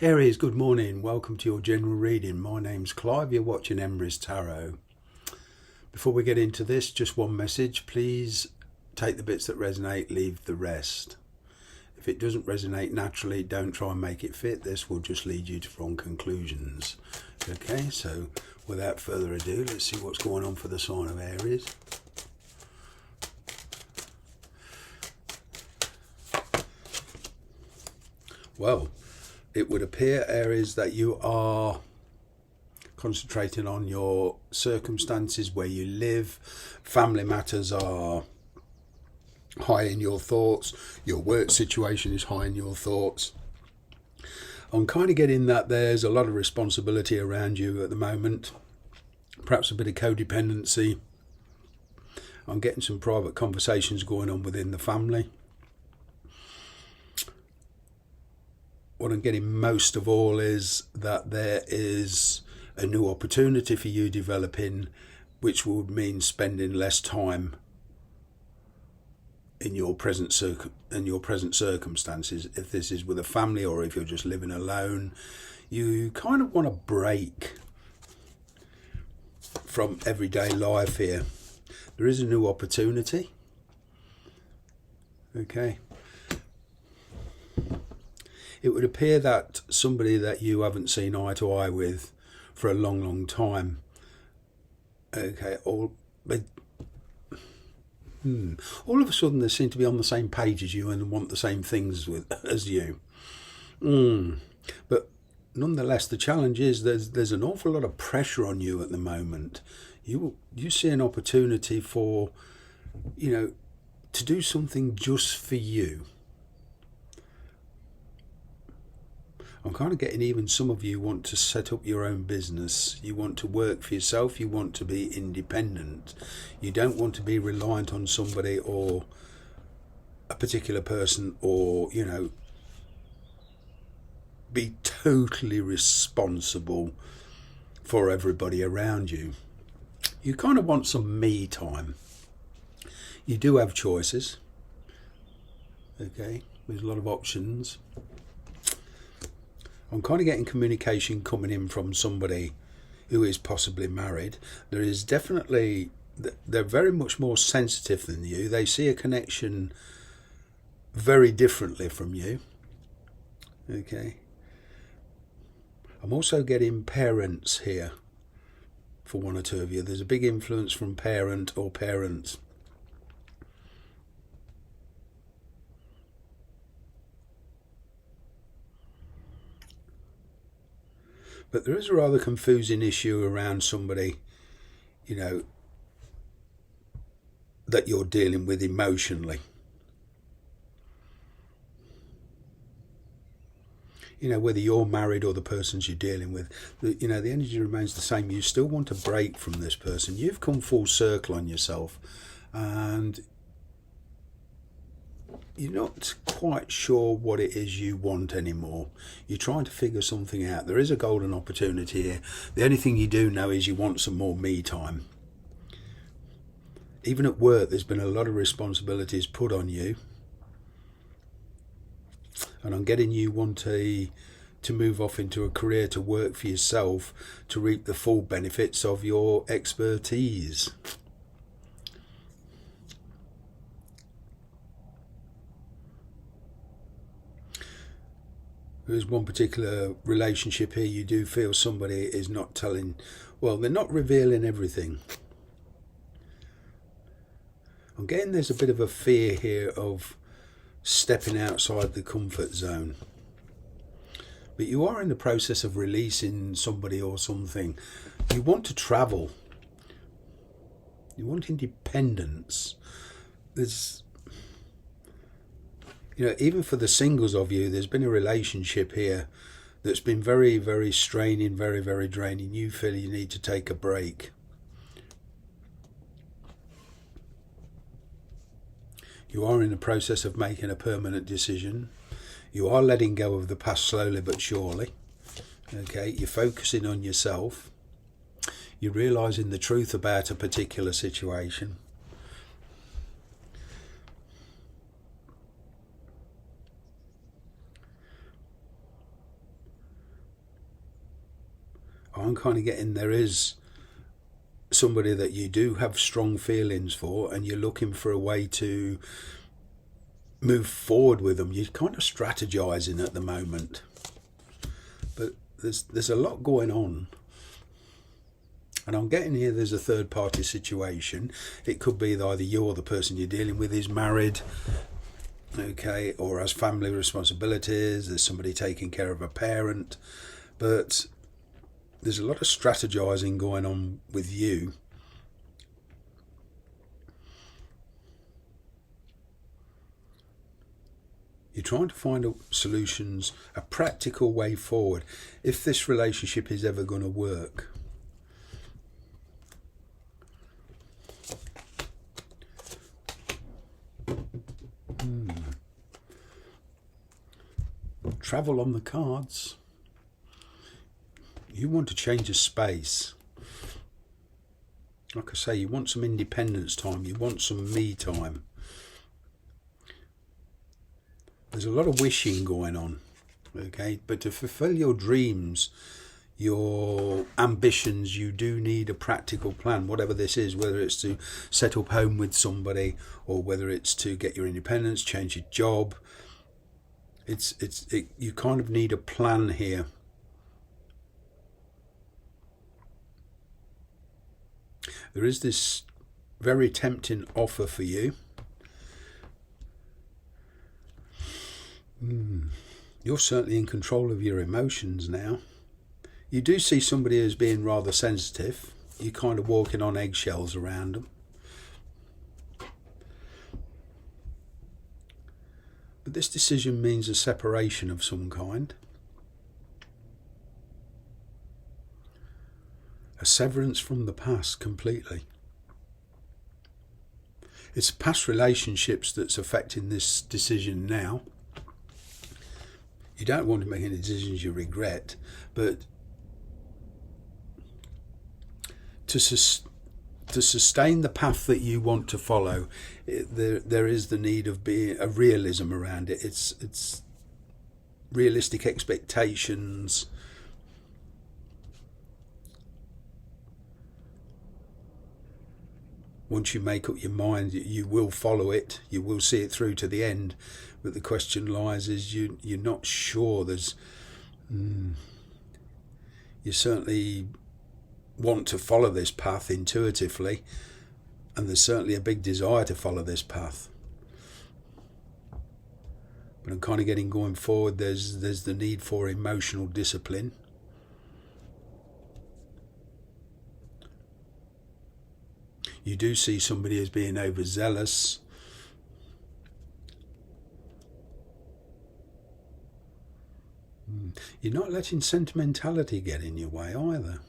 Aries, good morning. Welcome to your general reading. My name's Clive. You're watching Aries Tarot. Before we get into this, just one message. Please take the bits that resonate, leave the rest. If it doesn't resonate naturally, don't try and make it fit. This will just lead you to wrong conclusions. Okay, so without further ado, let's see what's going on for the sign of Aries. Well, it would appear, Aries, that you are concentrating on your circumstances, where you live. Family matters are high in your thoughts. Your work situation is high in your thoughts. I'm kind of getting that there's a lot of responsibility around you at the moment. Perhaps a bit of codependency. I'm getting some private conversations going on within the family. What I'm getting most of all is that there is a new opportunity for you developing, which would mean spending less time in your present circumstances. If this is with a family or if you're just living alone, you kind of want to break from everyday life here. There is a new opportunity. Okay. It would appear that somebody that you haven't seen eye to eye with for a long, long time, okay, all of a sudden they seem to be on the same page as you and want the same things as you. But nonetheless, the challenge is there's an awful lot of pressure on you at the moment. You see an opportunity for, to do something just for you. I'm kind of getting even some of you want to set up your own business. You want to work for yourself. You want to be independent. You don't want to be reliant on somebody or a particular person or, be totally responsible for everybody around you. You kind of want some me time. You do have choices. Okay, there's a lot of options. I'm kind of getting communication coming in from somebody who is possibly married. There is definitely, they're very much more sensitive than you. They see a connection very differently from you. Okay. I'm also getting parents here for one or two of you. There's a big influence from parent or parents. But there is a rather confusing issue around somebody, that you're dealing with emotionally. Whether you're married or the persons you're dealing with, the energy remains the same. You still want to break from this person. You've come full circle on yourself and you're not quite sure what it is you want anymore. You're trying to figure something out. There is a golden opportunity here. The only thing you do know is you want some more me time. Even at work, there's been a lot of responsibilities put on you. And I'm getting you want to move off into a career to work for yourself to reap the full benefits of your expertise. There's one particular relationship here you do feel somebody is not telling, they're not revealing everything. I'm getting there's a bit of a fear here of stepping outside the comfort zone. But you are in the process of releasing somebody or something. You want to travel. You want independence. There's... even for the singles of you, there's been a relationship here that's been very, very straining, very, very draining. You feel you need to take a break. You are in the process of making a permanent decision. You are letting go of the past slowly but surely. Okay, you're focusing on yourself. You're realising the truth about a particular situation. I'm kind of getting there is somebody that you do have strong feelings for, and you're looking for a way to move forward with them. You're kind of strategizing at the moment, but there's a lot going on. And I'm getting here there's a third party situation. It could be that either you or the person you're dealing with is married, okay, or has family responsibilities. There's somebody taking care of a parent, but there's a lot of strategizing going on with you. You're trying to find solutions, a practical way forward, if this relationship is ever going to work. Travel on the cards. You want to change a space. Like I say, you want some independence time. You want some me time. There's a lot of wishing going on, okay? But to fulfill your dreams, your ambitions, you do need a practical plan, whatever this is, whether it's to set up home with somebody or whether it's to get your independence, change your job. You kind of need a plan here. There is this very tempting offer for you. You're certainly in control of your emotions now. You do see somebody as being rather sensitive. You're kind of walking on eggshells around them. But this decision means a separation of some kind. A severance from the past completely. It's past relationships that's affecting this decision now. You don't want to make any decisions you regret, but to sustain the path that you want to follow, there is the need of being a realism around it. It's realistic expectations. Once you make up your mind, you will follow it. You will see it through to the end. But the question lies is you're not sure. You certainly want to follow this path intuitively, and there's certainly a big desire to follow this path. But I'm kind of getting going forward. There's the need for emotional discipline. You do see somebody as being overzealous. You're not letting sentimentality get in your way either.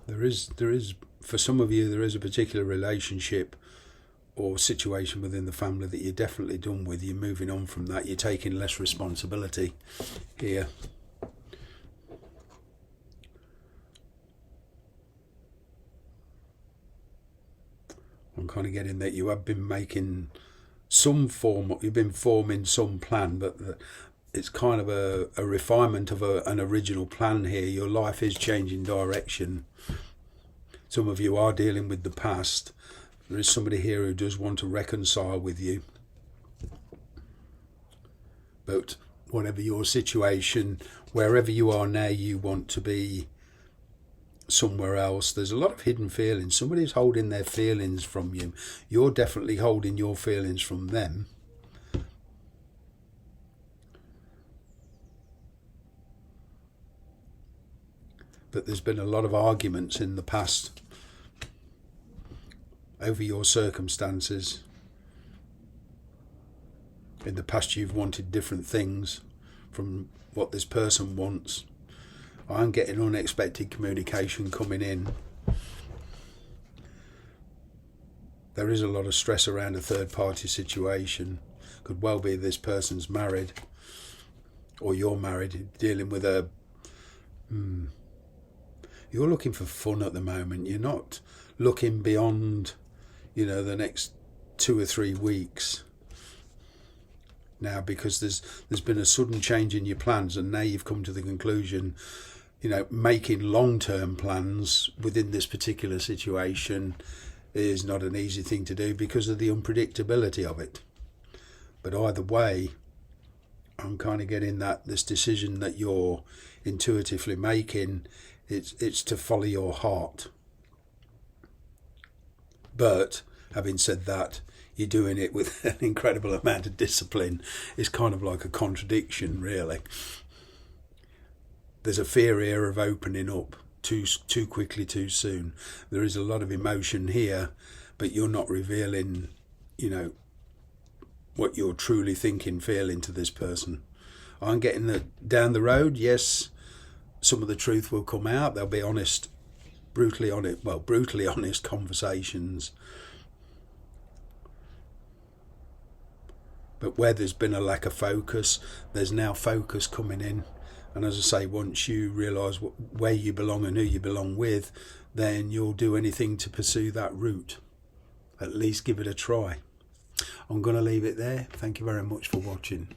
There is for some of you, there is a particular relationship or situation within the family that you're definitely done with. You're moving on from that. You're taking less responsibility here. I'm kind of getting that you have been making some form, you've been forming some plan, but it's kind of a refinement of an original plan here. Your life is changing direction. Some of you are dealing with the past. There is somebody here who does want to reconcile with you. But whatever your situation, wherever you are now, you want to be somewhere else. There's a lot of hidden feelings. Somebody's holding their feelings from you. You're definitely holding your feelings from them. But there's been a lot of arguments in the past over your circumstances. In the past you've wanted different things from what this person wants. I'm getting unexpected communication coming in. There is a lot of stress around a third party situation. Could well be this person's married or you're married, dealing with a... You're looking for fun at the moment. You're not looking beyond the next 2 or 3 weeks now, because there's been a sudden change in your plans, and now you've come to the conclusion, making long-term plans within this particular situation is not an easy thing to do because of the unpredictability of it. But either way, I'm kind of getting that this decision that you're intuitively making, it's to follow your heart. But having said that, you're doing it with an incredible amount of discipline. It's kind of like a contradiction, really. There's a fear here of opening up too quickly, too soon. There is a lot of emotion here, but you're not revealing, what you're truly thinking, feeling to this person. I'm getting that down the road, yes, some of the truth will come out. There'll be brutally honest conversations. But where there's been a lack of focus, there's now focus coming in. And as I say, once you realise where you belong and who you belong with, then you'll do anything to pursue that route. At least give it a try. I'm going to leave it there. Thank you very much for watching.